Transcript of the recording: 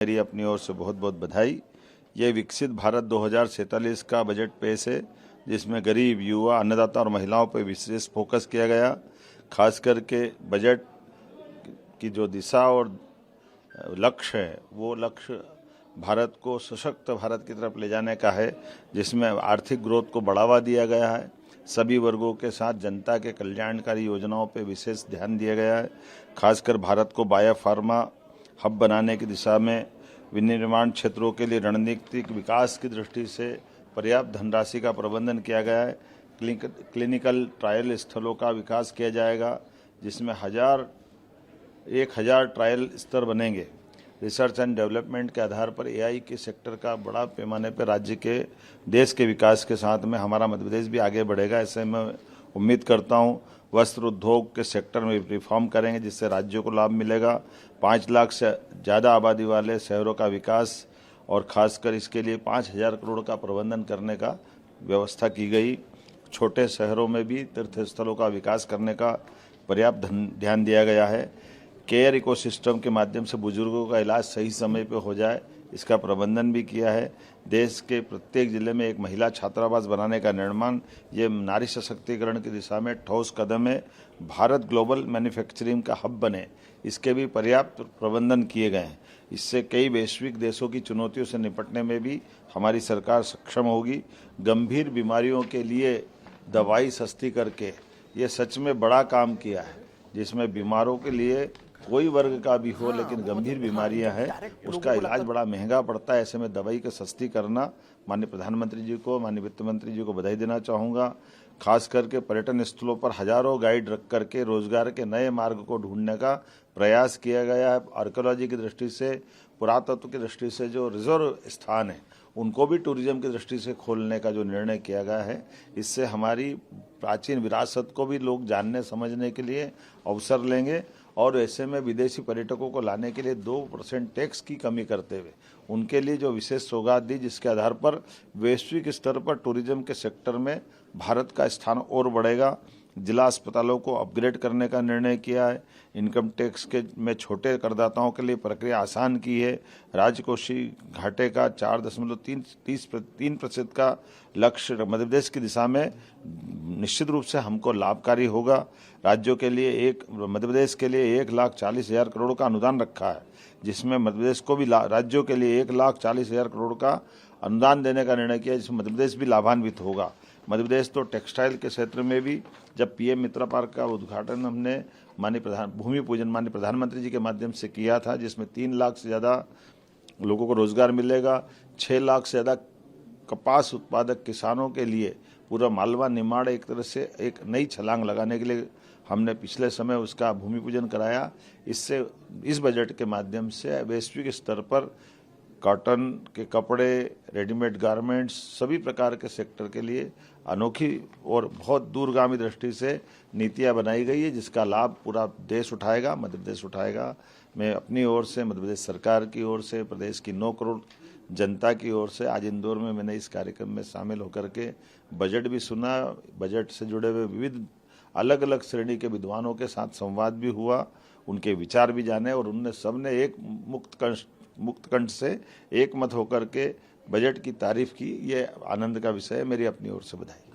मेरी अपनी ओर से बहुत बहुत बधाई। ये विकसित भारत 2047 का बजट पेश है, जिसमें गरीब, युवा, अन्नदाता और महिलाओं पर विशेष फोकस किया गया। खास करके बजट की जो दिशा और लक्ष्य है, वो लक्ष्य भारत को सशक्त भारत की तरफ ले जाने का है, जिसमें आर्थिक ग्रोथ को बढ़ावा दिया गया है। सभी वर्गों के साथ जनता के कल्याणकारी योजनाओं पर विशेष ध्यान दिया गया है। खासकर भारत को बायोफार्मा हब बनाने की दिशा में विनिर्माण क्षेत्रों के लिए रणनीतिक विकास की दृष्टि से पर्याप्त धनराशि का प्रबंधन किया गया है। क्लिनिकल ट्रायल स्थलों का विकास किया जाएगा, जिसमें 1,000 ट्रायल स्तर बनेंगे। रिसर्च एंड डेवलपमेंट के आधार पर एआई के सेक्टर का बड़ा पैमाने पर राज्य के देश के विकास के साथ में हमारा मध्य प्रदेश भी आगे बढ़ेगा, ऐसे मैं उम्मीद करता हूँ। वस्त्र उद्योग के सेक्टर में रिफॉर्म करेंगे, जिससे राज्यों को लाभ मिलेगा। 5 लाख से ज़्यादा आबादी वाले शहरों का विकास और खासकर इसके लिए 5,000 करोड़ का प्रबंधन करने का व्यवस्था की गई। छोटे शहरों में भी तीर्थ स्थलों का विकास करने का पर्याप्त ध्यान दिया गया है। केयर इकोसिस्टम के माध्यम से बुजुर्गों का इलाज सही समय पर हो जाए, इसका प्रबंधन भी किया है। देश के प्रत्येक जिले में एक महिला छात्रावास बनाने का निर्माण, ये नारी सशक्तिकरण की दिशा में ठोस कदम है। भारत ग्लोबल मैन्युफैक्चरिंग का हब बने, इसके भी पर्याप्त प्रबंधन किए गए हैं। इससे कई वैश्विक देशों की चुनौतियों से निपटने में भी हमारी सरकार सक्षम होगी। गंभीर बीमारियों के लिए दवाई सस्ती करके ये सच में बड़ा काम किया है, जिसमें बीमारों के लिए कोई वर्ग का भी हो, लेकिन गंभीर बीमारियां हैं, उसका इलाज बड़ा महंगा पड़ता है। ऐसे में दवाई का सस्ती करना, माननीय प्रधानमंत्री जी को, माननीय वित्त मंत्री जी को बधाई देना चाहूँगा। खास करके पर्यटन स्थलों पर हजारों गाइड रख करके रोजगार के नए मार्ग को ढूंढने का प्रयास किया गया है। आर्कियोलॉजी की दृष्टि से, पुरातत्व की दृष्टि से जो रिजर्व स्थान है, उनको भी टूरिज्म की दृष्टि से खोलने का जो निर्णय किया गया है, इससे हमारी प्राचीन विरासत को भी लोग जानने समझने के लिए अवसर लेंगे। और ऐसे में विदेशी पर्यटकों को लाने के लिए 2% टैक्स की कमी करते हुए उनके लिए जो विशेष सौगात दी, जिसके आधार पर वैश्विक स्तर पर टूरिज्म के सेक्टर में भारत का स्थान और बढ़ेगा। जिला अस्पतालों को अपग्रेड करने का निर्णय किया है। इनकम टैक्स के में छोटे करदाताओं के लिए प्रक्रिया आसान की है। राजकोषीय घाटे का 4.3% का लक्ष्य मध्य प्रदेश की दिशा में निश्चित रूप से हमको लाभकारी होगा। राज्यों के लिए मध्य प्रदेश के लिए 1,40,000 करोड़ का अनुदान रखा है, जिसमें मध्य प्रदेश को भी राज्यों के लिए 1,40,000 करोड़ का अनुदान देने का निर्णय किया, जिसमें मध्य प्रदेश भी लाभान्वित होगा। मध्य प्रदेश तो टेक्सटाइल के क्षेत्र में भी, जब पीएम मित्र पार्क का उद्घाटन हमने भूमि पूजन माननीय प्रधानमंत्री जी के माध्यम से किया था, जिसमें 3 लाख से ज़्यादा लोगों को रोजगार मिलेगा। 6 लाख से ज़्यादा कपास उत्पादक किसानों के लिए पूरा मालवा निमाड़ एक तरह से एक नई छलांग लगाने के लिए हमने पिछले समय उसका भूमि पूजन कराया। इससे इस बजट के माध्यम से वैश्विक स्तर पर कॉटन के कपड़े, रेडीमेड गारमेंट्स, सभी प्रकार के सेक्टर के लिए अनोखी और बहुत दूरगामी दृष्टि से नीतियां बनाई गई है, जिसका लाभ पूरा देश उठाएगा, मध्य प्रदेश उठाएगा। मैं अपनी ओर से, मध्य प्रदेश सरकार की ओर से, प्रदेश की 9 करोड़ जनता की ओर से आज इंदौर में मैंने इस कार्यक्रम में शामिल होकर के बजट भी सुना। बजट से जुड़े हुए विविध अलग अलग श्रेणी के विद्वानों के साथ संवाद भी हुआ, उनके विचार भी जाने, और उनने सबने एक मुक्त कंठ से एक मत होकर के बजट की तारीफ की। ये आनंद का विषय है। मेरी अपनी ओर से बधाई।